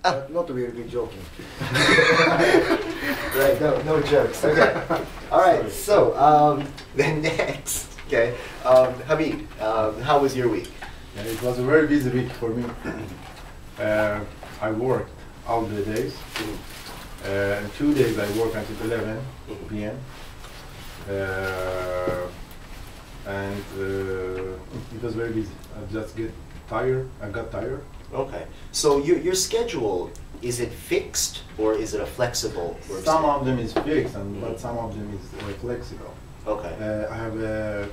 Not really joking. Right, no jokes. Okay. All right, so then next, okay, Hamid, how was your week? Yeah, it was a very busy week for me. I worked all the days. And 2 days I worked until 11 p.m. And it was very busy. I just get tired. I got tired. Okay. So your schedule, is it fixed or is it a flexible work Some schedule? of them is fixed, but some of them is flexible. Okay. I have a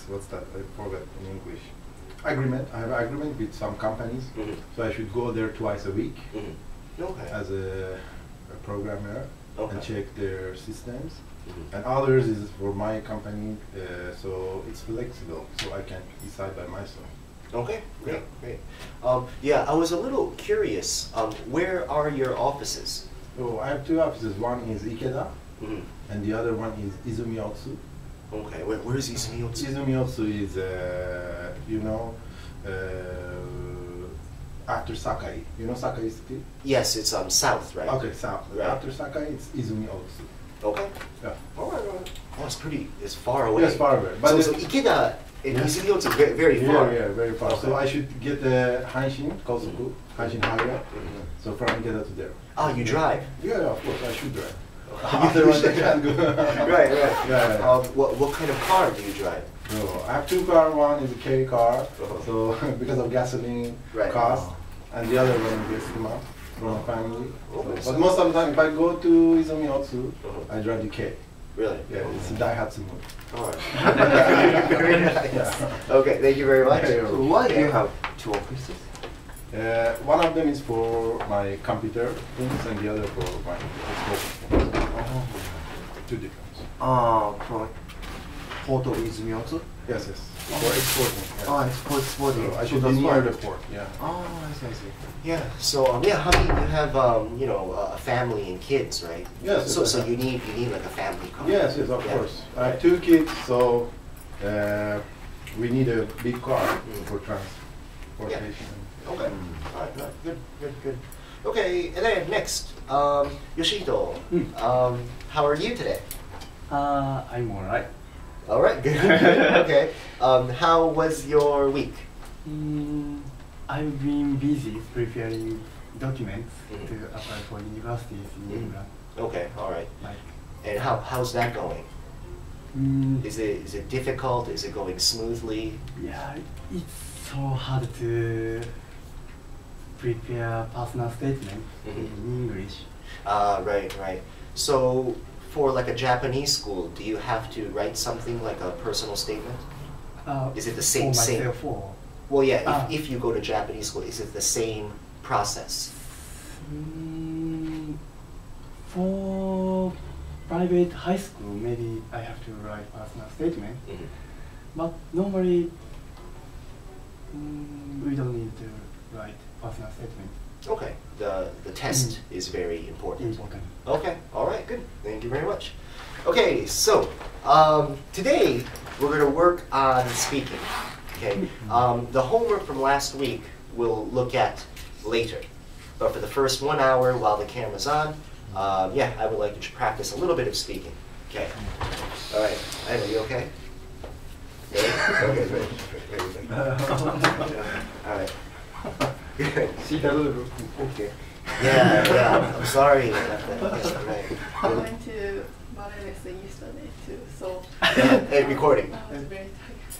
what's that? I forgot in English. Agreement. I have an agreement with some companies, so I should go there twice a week Okay. as a programmer Okay. and check their systems. And others is for my company, so it's flexible, so I can decide by myself. Okay, great, great. Yeah, I was a little curious. Where are your offices? So I have two offices. One is Ikeda, and the other one is Izumiyotsu. Okay, where is Izumiyotsu? Izumiyotsu is, you know, after Sakai. You know Sakai City? Yes, it's south, right? Okay, south. Right. After Sakai, it's Okay. Izumiyotsu. All right, all right. Oh, it's far away. Yes, far away. So Ikeda and Izumiyotsu are very far. Yeah, very far. Okay. So I should get the Hanshin Kosoku, Hanshin Highway. So from Ikeda to there. Oh, you drive? Yeah, of course, I should drive. You Otherwise, I should- can't go. Right. Yeah. What kind of car do you drive? So I have two cars. One is a K car, so because of gasoline cost, and the other one is Sima from my family. But most of the time, if I go to Izumiyotsu, I drive the K. Really? Yeah, it's a Daihatsu mode. All right. Very nice. Yeah. Okay, thank you very much. Yeah. Why do you have two offices? One of them is for my computer things, and the other for my exporting things. Two different. From Port of Izumiyotsu? Yes. For exporting. Yeah. Exporting. So I should be near the port. Yeah. I see. Yeah. So Hamid, you have a family and kids, right? Yes. So you need like a family car. Yes, of Yeah. course. I have two kids, so we need a big car for transportation. Okay. All right. Good. Okay, and then next, Yoshito. How are you today? I'm alright. All right. Good. Okay. How was your week? I've been busy preparing documents to apply for universities in England. Okay. All right. Like, And how's that going? Is it difficult? Is it going smoothly? yeah, it's so hard to prepare personal statement in English. Right. So for like a Japanese school, do you have to write something like a personal statement? Is it the same? For myself or? Well, yeah. If you go to Japanese school, is it the same process? For private high school, maybe I have to write personal statement. But normally, we don't need to write personal statement. Okay. The test is very important. Okay. All right. Good. Thank you very much. Okay. So today we're going to work on speaking. Okay. The homework from last week we'll look at later. But for the first 1 hour while the camera's on, I would like to practice a little bit of speaking. Okay. All right. Emma, you okay? Yeah? Okay. Great. All right. Good. Okay. Yeah. I'm sorry about that. Right. I went to ballet lesson yesterday too, so Hey, recording. I was very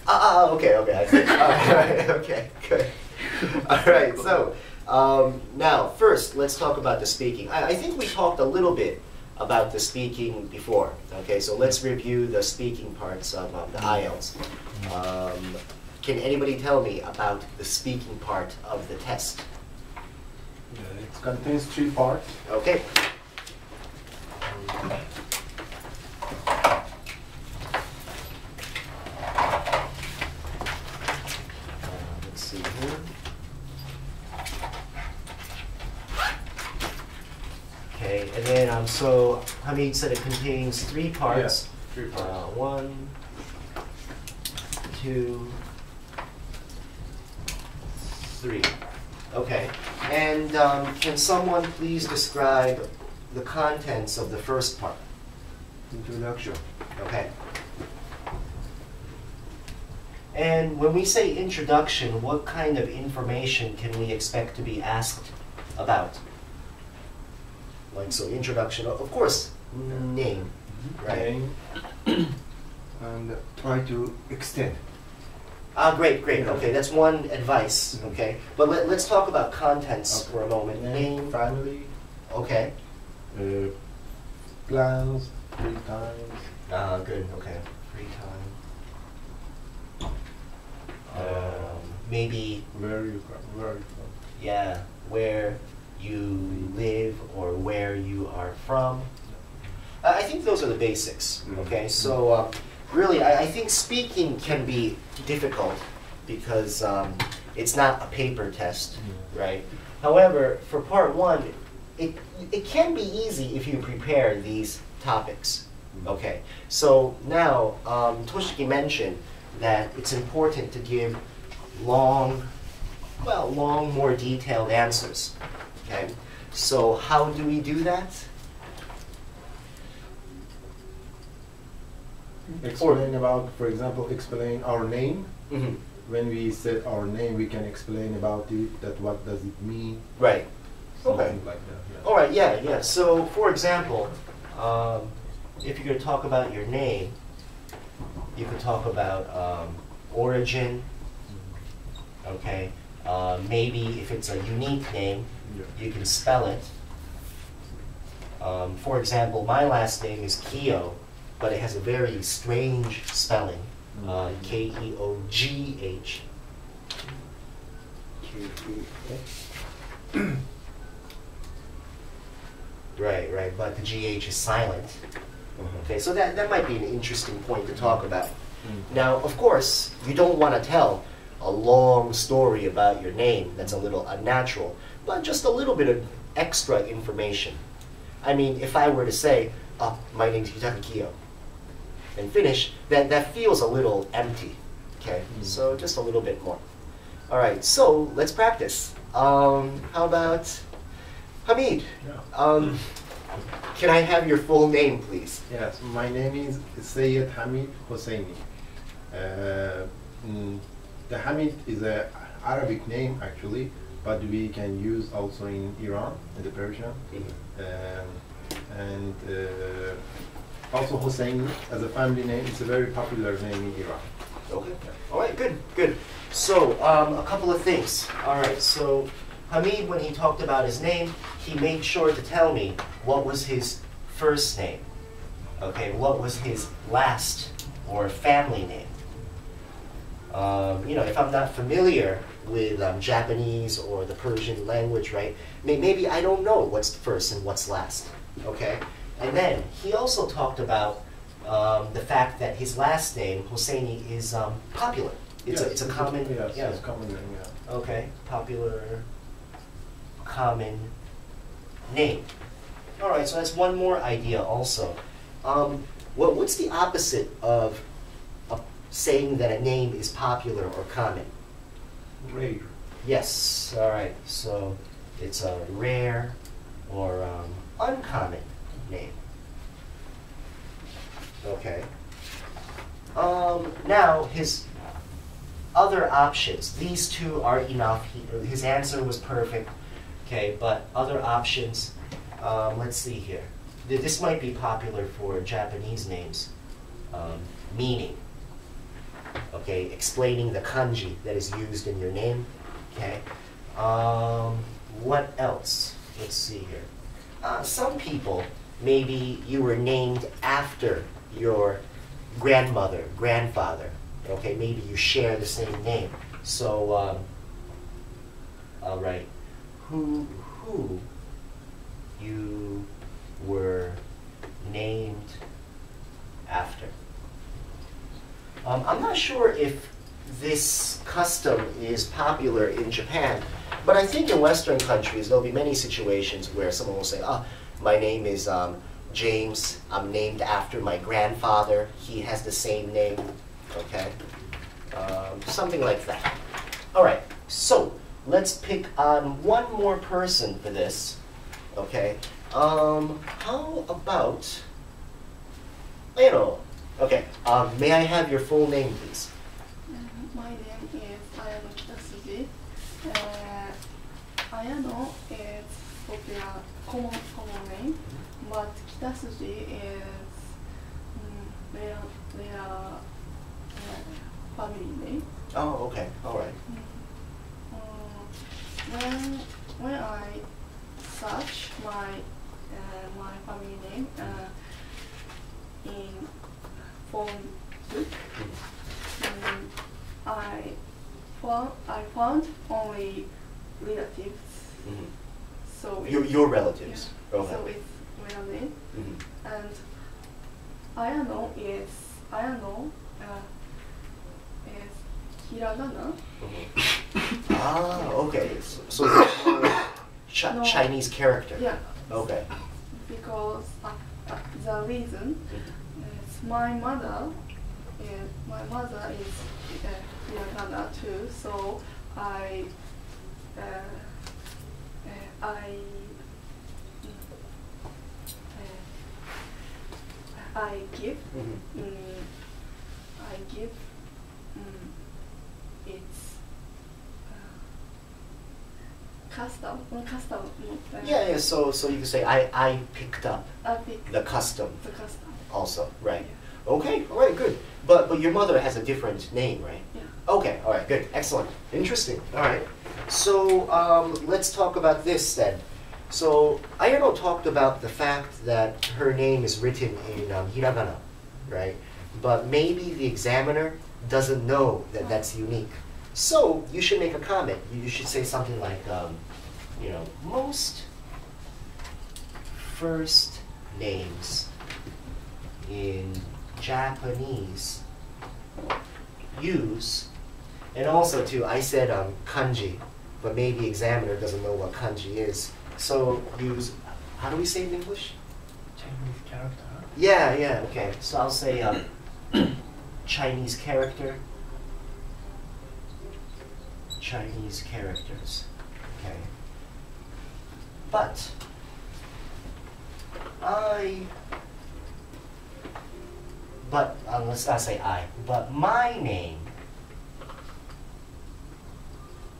tired. Okay, I see. All right, okay, good. All right, so now first let's talk about the speaking. I think we talked a little bit about the speaking before. Okay, so let's review the speaking parts of the IELTS. Can anybody tell me about the speaking part of the test? It contains 3 parts. Okay. Let's see here. Okay, and then so Hamid said it contains 3 parts. Yeah, 3 parts. 1, 2, 3. Okay. And can someone please describe the contents of the first part? Introduction. Okay. And when we say introduction, what kind of information can we expect to be asked about? Like, so introduction, of course, name, right? Name. And try to extend. Ah, great, great. Okay, that's one advice, okay? But let's talk about contents for a moment. Name, family, Okay. plans, free times. Ah, good, okay. Free time. Maybe, Where you from? yeah, where you live or where you are from. I think those are the basics, okay? So really, I think speaking can be difficult because it's not a paper test, right? However, for part 1, it can be easy if you prepare these topics, okay? So now, Toshiki mentioned that it's important to give long, more detailed answers, okay? So how do we do that? Explain about, for example, explain our name. Mm-hmm. When we said our name, we can explain about it, that what does it mean. Right. Something Okay. like that. Yeah. All right, yeah. So, for example, if you're going to talk about your name, you could talk about origin, okay? Maybe if it's a unique name, you can spell it. For example, my last name is Keogh, but it has a very strange spelling, Keogh. Right, but the GH is silent. Okay, so that might be an interesting point to talk about. Now, of course, you don't want to tell a long story about your name that's a little unnatural, but just a little bit of extra information. I mean, if I were to say, my name's 1Yutaka Keogh, and finish, that feels a little empty, okay? So just a little bit more. All right, so let's practice. How about Hamid? Yeah. Can I have your full name, please? Yes, my name is Sayyid Hamid Hosseini. The Hamid is an Arabic name actually, but we can use also in Iran, in the Persian. And also Hosseini as a family name, it's a very popular name in Iran. Okay. All right, good. So, a couple of things. All right, so Hamid, when he talked about his name, he made sure to tell me what was his first name. Okay, what was his last or family name. You know, if I'm not familiar with Japanese or the Persian language, right, maybe I don't know what's first and what's last, okay? And then he also talked about the fact that his last name, Hosseini, is popular. It's a common, yes, it's a common name, yeah. Okay, popular, common name. All right, so that's one more idea also. What's the opposite of saying that a name is popular or common? Rare. Yes, all right, so it's a rare or uncommon name. Okay. Now, his other options, these two are enough. His answer was perfect, okay, but other options, let's see here. This might be popular for Japanese names. Meaning, okay, explaining the kanji that is used in your name, okay. What else? Let's see here. Some people, maybe you were named after your grandmother, grandfather, okay, maybe you share the same name. So, all right, who you were named after. I'm not sure if this custom is popular in Japan, but I think in Western countries there'll be many situations where someone will say, my name is James, I'm named after my grandfather, he has the same name, okay? Something like that. All right, so let's pick on one more person for this. Okay. How about, okay, may I have your full name, please? My name is Ayano Kitasuji. Ayano is popular common name, but Kitasuji is rare family name. Oh, okay, all right. When I search my family name in phone book, I found only relatives. So your relatives. Yeah. Okay. So it's real name. And Ayano is hiragana. Ah, okay. So No. Chinese character. Yeah. Okay. Because the reason is my mother is hiragana too. So I give its custom. Yeah. So you can say I picked up I picked the custom the custom. also, right? Okay. All right. Good. But your mother has a different name, right? Yeah. Okay. All right. Good. Excellent. Interesting. All right. So let's talk about this then. So Ayano talked about the fact that her name is written in hiragana, right? But maybe the examiner doesn't know that that's unique. So you should make a comment. You should say something like, most first names in Japanese use, and also too, I said kanji, but maybe examiner doesn't know what kanji is. So use, how do we say it in English? Chinese character. Yeah, okay. So I'll say Chinese character. Chinese characters. Okay. But let's not say I, but my name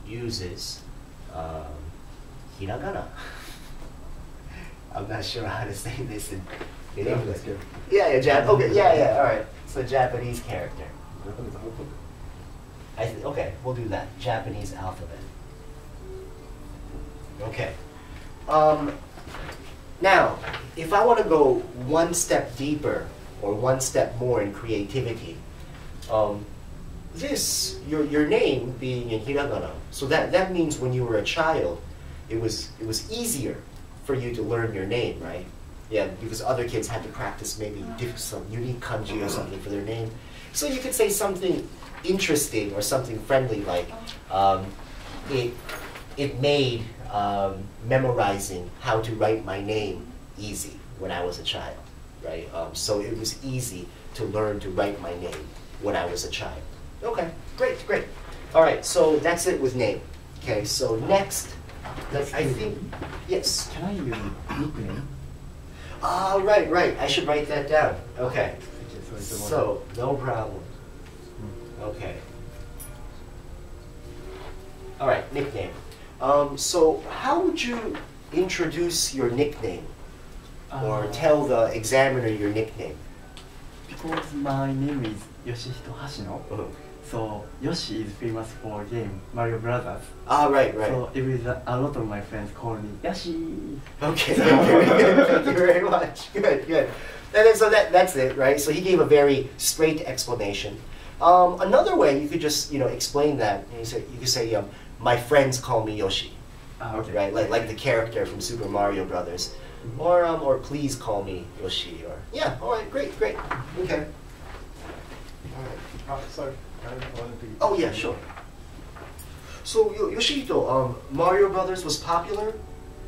uses hiragana. I'm not sure how to say this in English. Yeah, okay, yeah, all right. So Japanese character. Okay, we'll do that. Japanese alphabet. Okay. Now, if I want to go one step deeper or one step more in creativity, your name being in hiragana, so that means when you were a child, it was easier for you to learn your name, right? Yeah, because other kids had to practice maybe some unique kanji or something for their name. So you could say something interesting or something friendly like, it made memorizing how to write my name easy when I was a child, right? So it was easy to learn to write my name when I was a child. Okay, great. All right, so that's it with name. Okay, so next, I think, yes? Can I use nickname? Right. I should write that down. Okay. So, no problem. Okay. All right, nickname. So how would you introduce your nickname? Or tell the examiner your nickname? Because my name is Yoshihito Hashino, so Yoshi is famous for game Mario Brothers. Right. So it is a lot of my friends call me Yoshi. Okay, very good. Thank you very much. Good. And then so that's it, right? So he gave a very straight explanation. Another way you could just explain that. You could say my friends call me Yoshi. Okay. Right, like the character from Super Mario Brothers. Or please call me Yoshi, or yeah, all right, great, okay. All right. Sorry, I wanted to. Oh yeah, sure. So Yoshihito, Mario Brothers was popular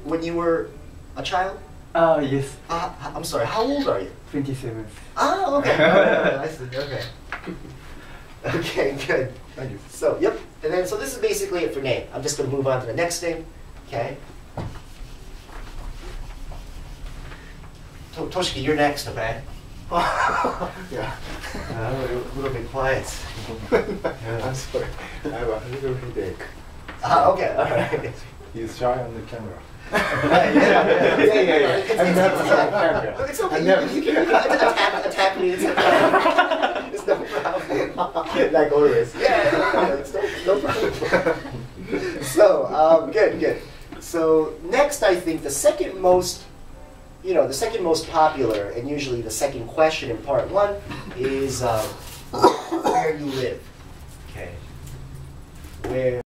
when you were a child? Yes. I'm sorry, how old are you? 27. Okay. I see. Okay. Okay, good. Thank you. So, yep. And then, so this is basically it for name. I'm just going to move on to the next name. Okay. Toshiki, you're next, okay? Yeah. I'm a little bit quiet. Yeah, I'm sorry. I have a little headache. Okay, all right. He's shy on the camera. Yeah. I'm not on camera. It's okay. I'm never- You can attack me. It's no problem. Like always. Yeah, it's no problem. So, good. So next, I think the second most popular, and usually the second question in part one, is where you live. Okay. Where